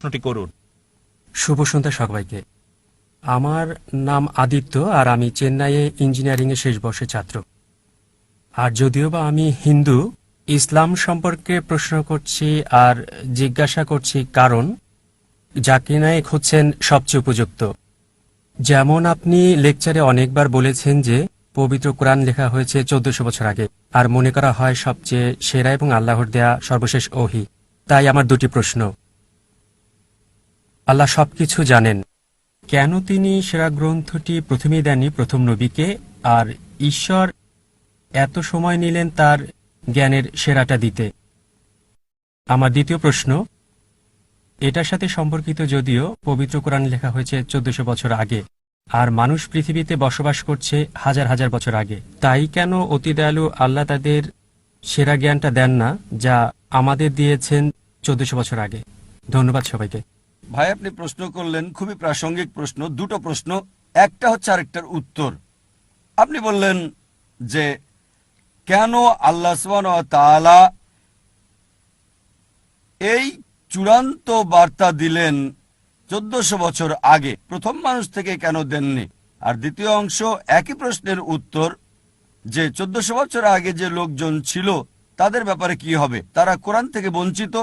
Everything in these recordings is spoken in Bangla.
প্রশ্নটি করুন। শুভ সন্ধ্যা সবাইকে। আমার নাম আদিত্য, আর আমি চেন্নাইয়ে ইঞ্জিনিয়ারিংয়ে শেষ বর্ষের ছাত্র। আর যদিও বা আমি হিন্দু, ইসলাম সম্পর্কে প্রশ্ন করছি আর জিজ্ঞাসা করছি কারণ জাকির নায়েক হচ্ছেন সবচেয়ে উপযুক্ত। যেমন আপনি লেকচারে অনেকবার বলেছেন যে পবিত্র কোরআন লেখা হয়েছে 1400 বছর আগে, আর মনে করা হয় সবচেয়ে সেরা এবং আল্লাহর দেয়া সর্বশেষ ওহী। তাই আমার দুটি প্রশ্ন। আল্লাহ সবকিছু জানেন, কেন তিনি সেরা গ্রন্থটি প্রথমেই দেননি প্রথম নবীকে, আর ঈশ্বর এত সময় নিলেন তার জ্ঞানের সেরাটা দিতে? আমার দ্বিতীয় প্রশ্ন এটার সাথে সম্পর্কিত, যদিও পবিত্র কোরআন লেখা হয়েছে 1400 বছর আগে আর মানুষ পৃথিবীতে বসবাস করছে হাজার হাজার বছর আগে, তাই কেন অতি দয়ালু আল্লাহ তাদের সেরা জ্ঞানটা দেন না যা আমাদের দিয়েছেন 1400 বছর আগে? ধন্যবাদ সবাইকে। ভাই, আপনি প্রশ্ন করলেন খুবই প্রাসঙ্গিক প্রশ্ন, দুটো প্রশ্ন, একটা হচ্ছে আরেকটার উত্তর। আপনি বললেন যে কেন আল্লাহ সুবহানাহু ওয়া তাআলা এই চূড়ান্ত বার্তা দিলেন 1400 বছর আগে, প্রথম মানুষ থেকে কেন দেননি? আর দ্বিতীয় অংশ একই প্রশ্নের উত্তর, যে 1400 বছর আগে যে লোকজন ছিল তাদের ব্যাপারে কি হবে? তারা কোরআন থেকে বঞ্চিত।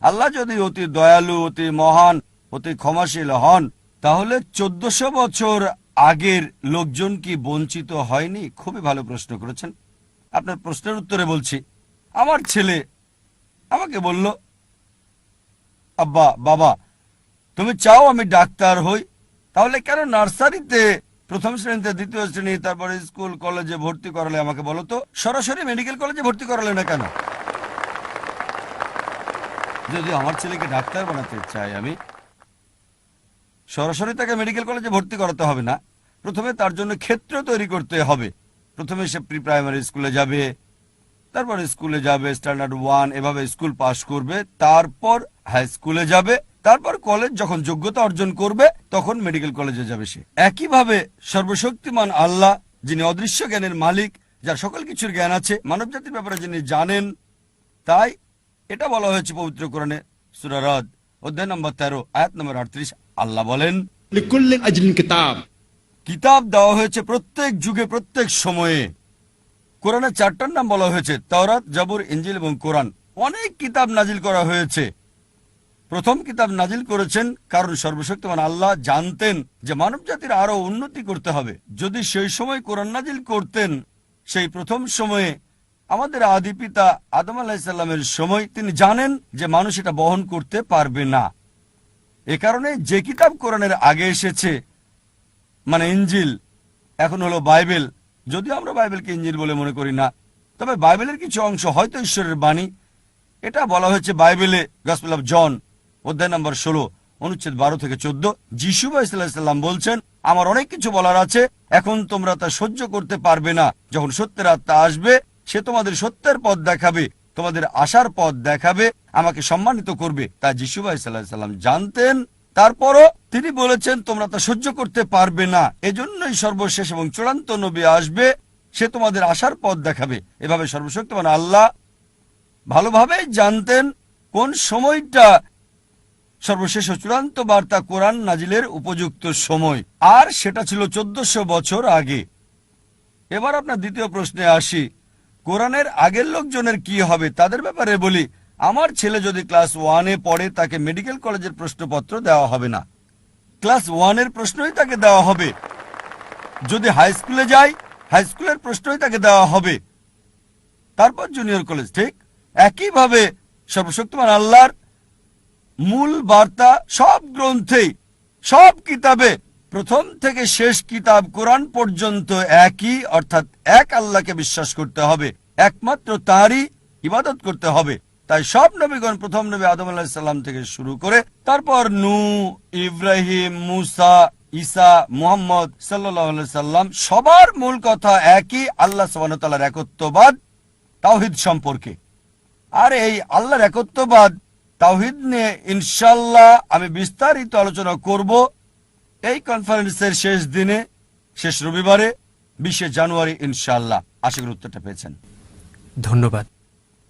আল্লাহ যদি অতি দয়ালু, অতি মহান, অতি ক্ষমাশীল হন, তাহলে 1400 বছর আগের লোকজন কি বঞ্চিত হয়নি? খুবই ভালো প্রশ্ন করেছেন। আপনার প্রশ্নের উত্তরে বলছি, আমার ছেলে আমাকে বলল, আব্বা, বাবা, তুমি চাও আমি ডাক্তার হই, তাহলে কেন নার্সারিতে প্রথম শ্রেণীতে, দ্বিতীয় শ্রেণী, তারপরে স্কুল কলেজে ভর্তি করালে আমাকে বলো তো, সরাসরি মেডিকেল কলেজে ভর্তি করালে না কেন? যদি আমার ছেলেকে ডাক্তার বানাতে চাই, আমি সরাসরি তাকে মেডিকেল কলেজে ভর্তি করাতে হবে না। প্রথমে তার জন্য ক্ষেত্র তৈরি করতে হবে। প্রথমে সে প্রি প্রাইমারি স্কুলে যাবে, তারপর স্কুলে যাবে, স্ট্যান্ডার্ড 1, এভাবে স্কুল পাশ করবে, তারপর হাই স্কুলে যাবে, তারপর কলেজ যখন যোগ্যতা অর্জন করবে তখন মেডিকেল কলেজে যাবে সে। একইভাবে সর্বশক্তিমান আল্লাহ, যিনি অদৃশ্য জ্ঞানের মালিক, যার সকল কিছুর জ্ঞান আছে, মানব জাতির ব্যাপারে যিনি জানেন, তাই এটা বলা হয়েছে পবিত্র কোরআনে সূরা রাদ অধ্যায় নম্বর 13 আয়াত নম্বর 38। আল্লাহ বলেন, লিকুল্লি আজলিন কিতাব, কিতাব দেওয়া হয়েছে প্রত্যেক যুগে, প্রত্যেক সময়ে। কোরআনের 4টার নাম বলা হয়েছে, তাওরাত, জাবুর, ইনজিল এবং কোরআন। অনেক কিতাব নাজিল করা হয়েছে। প্রথম কিতাব নাজিল করেছেন কারণ সর্বশক্তিমান আল্লাহ জানতেন যে মানব জাতির আরো উন্নতি করতে হবে। যদি সেই সময় কোরআন নাজিল করতেন, সেই প্রথম সময়ে আমাদের আদি পিতা আদম আলাইহিস সালামের সময়, তিনি জানেন যে মানুষ এটা বহন করতে পারবে না। এ কারণে যে কিতাব কোরআনের আগে এসেছে, মানে ইনজিল, এখন হলো বাইবেল, যদিও আমরা বাইবেলকে ইনজিল বলে মনে করি না, তবে বাইবেলের কিছু অংশ হয়তো ঈশ্বরের বাণী। এটা বলা হয়েছে বাইবেলে গসপেল অফ জন অধ্যায় নম্বর 16 অনুচ্ছেদ 12 থেকে 14। যিশু আলাইহিস বলছেন, আমার অনেক কিছু বলার আছে, এখন তোমরা তা সহ্য করতে পারবে না। যখন সত্যের আত্মা আসবে, সে তোমাদের সত্যের পথ দেখাবে, তোমাদের আশার পথ দেখাবে, আমাকে সম্মানিত করবে। তা যিশু আলাইহিস জানতেন। তারপরও তিনি বলেছেন তোমরা তা সহ্য করতে পারবে না, এজন্যই সর্বশেষ এবং চূড়ান্ত নবী আসবে, সে তোমাদের আশার পথ দেখাবে। এভাবে সর্বশক্তিমান আল্লাহ ভালোভাবে জানতেন কোন সময়টা সর্বশেষ ও চূড়ান্ত বার্তা কোরআন নাজিলের উপযুক্ত সময়, আর সেটা ছিল 1400 বছর আগে। এবার আপনার দ্বিতীয় প্রশ্নে আসি, কোরআনের আগের লোকজনের কি হবে? তাদের ব্যাপারে বলি, আমার ছেলে যদি ক্লাস 1-এ পড়ে, তাকে মেডিকেল কলেজের প্রশ্নপত্র দেওয়া হবে না, ক্লাস 1-এর প্রশ্নই তাকে দেওয়া হবে। যদি হাই স্কুলে যায়, হাই স্কুলের প্রশ্নই তাকে দেওয়া হবে, তারপর জুনিয়র কলেজ। ঠিক একইভাবে সর্বশক্তিমান আল্লাহর মূল বার্তা সব গ্রন্থেই, সব কিতাবে, প্রথম থেকে শেষ কিতাব কোরআন পর্যন্ত একই, অর্থাৎ এক আল্লাহকে বিশ্বাস করতে হবে, একমাত্র তাঁরই ইবাদত করতে হবে। তাই সব নবীগণ, প্রথম নবী আদম আলাইহিস সালাম থেকে শুরু করে, তারপর নূহ, ইব্রাহিম, মুসা, ঈসা, মুহাম্মদ সাল্লাল্লাহু আলাইহি সাল্লাম, সবার মূল কথা একই, আল্লাহ সুবহানাহু ওয়া তাআলার একত্ববাদ, তাওহীদ সম্পর্কে। আর এই আল্লাহর একত্ববাদ, তাওহীদ নিয়ে ইনশাআল্লাহ আমি বিস্তারিত আলোচনা করব এই কনফারেন্সের শেষ দিনে, শেষ রবিবারে, 20 জানুয়ারি ইনশাআল্লাহ। আশা করি উত্তরটা পেয়েছেন। ধন্যবাদ।